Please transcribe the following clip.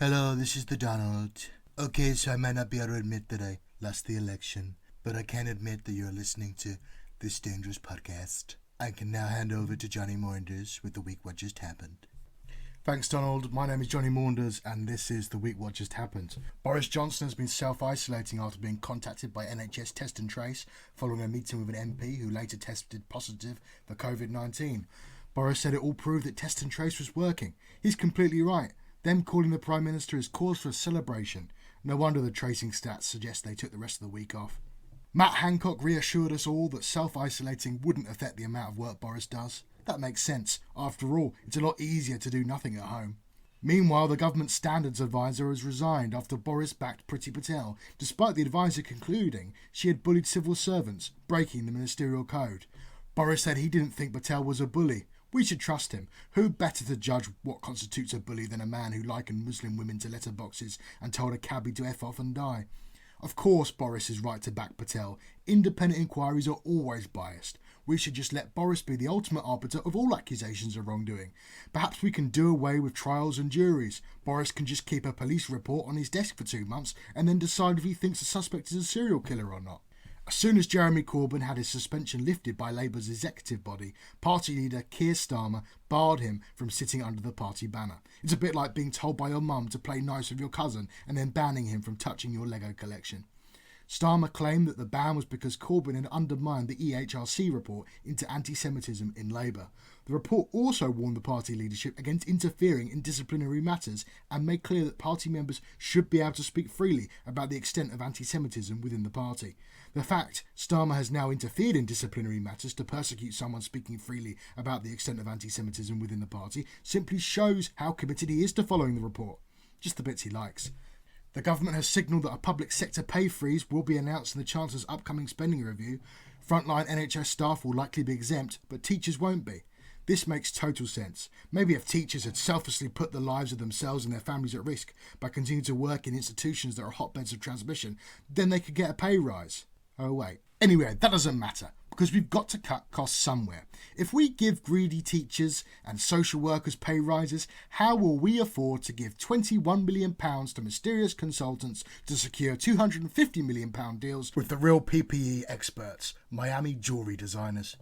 Hello, this is the Donald. Okay, so I might not be able to admit that I lost the election, but I can admit that you're listening to this dangerous podcast. I can now hand over to Jonny Maunders with the week what just happened. Thanks, Donald. My name is Jonny Maunders, and this is the week what just happened. Boris Johnson has been self-isolating after being contacted by NHS Test and Trace following a meeting with an MP who later tested positive for COVID-19. Boris said it all proved that Test and Trace was working. He's completely right. Them calling the Prime Minister is cause for a celebration. No wonder the tracing stats suggest they took the rest of the week off. Matt Hancock reassured us all that self-isolating wouldn't affect the amount of work Boris does. That makes sense. After all, it's a lot easier to do nothing at home. Meanwhile, the government standards advisor has resigned after Boris backed Priti Patel, despite the advisor concluding she had bullied civil servants, breaking the ministerial code. Boris said he didn't think Patel was a bully. We should trust him. Who better to judge what constitutes a bully than a man who likened Muslim women to letterboxes and told a cabbie to F off and die? Of course Boris is right to back Patel. Independent inquiries are always biased. We should just let Boris be the ultimate arbiter of all accusations of wrongdoing. Perhaps we can do away with trials and juries. Boris can just keep a police report on his desk for 2 months and then decide if he thinks the suspect is a serial killer or not. As soon as Jeremy Corbyn had his suspension lifted by Labour's executive body, party leader Keir Starmer barred him from sitting under the party banner. It's a bit like being told by your mum to play nice with your cousin and then banning him from touching your Lego collection. Starmer claimed that the ban was because Corbyn had undermined the EHRC report into anti-Semitism in Labour. The report also warned the party leadership against interfering in disciplinary matters and made clear that party members should be able to speak freely about the extent of anti-Semitism within the party. The fact Starmer has now interfered in disciplinary matters to persecute someone speaking freely about the extent of anti-Semitism within the party simply shows how committed he is to following the report. Just the bits he likes. The government has signalled that a public sector pay freeze will be announced in the Chancellor's upcoming spending review. Frontline NHS staff will likely be exempt, but teachers won't be. This makes total sense. Maybe if teachers had selflessly put the lives of themselves and their families at risk by continuing to work in institutions that are hotbeds of transmission, then they could get a pay rise. Oh wait. Anyway, that doesn't matter, because we've got to cut costs somewhere. If we give greedy teachers and social workers pay rises, how will we afford to give £21 million to mysterious consultants to secure £250 million deals with the real PPE experts, Miami jewellery designers?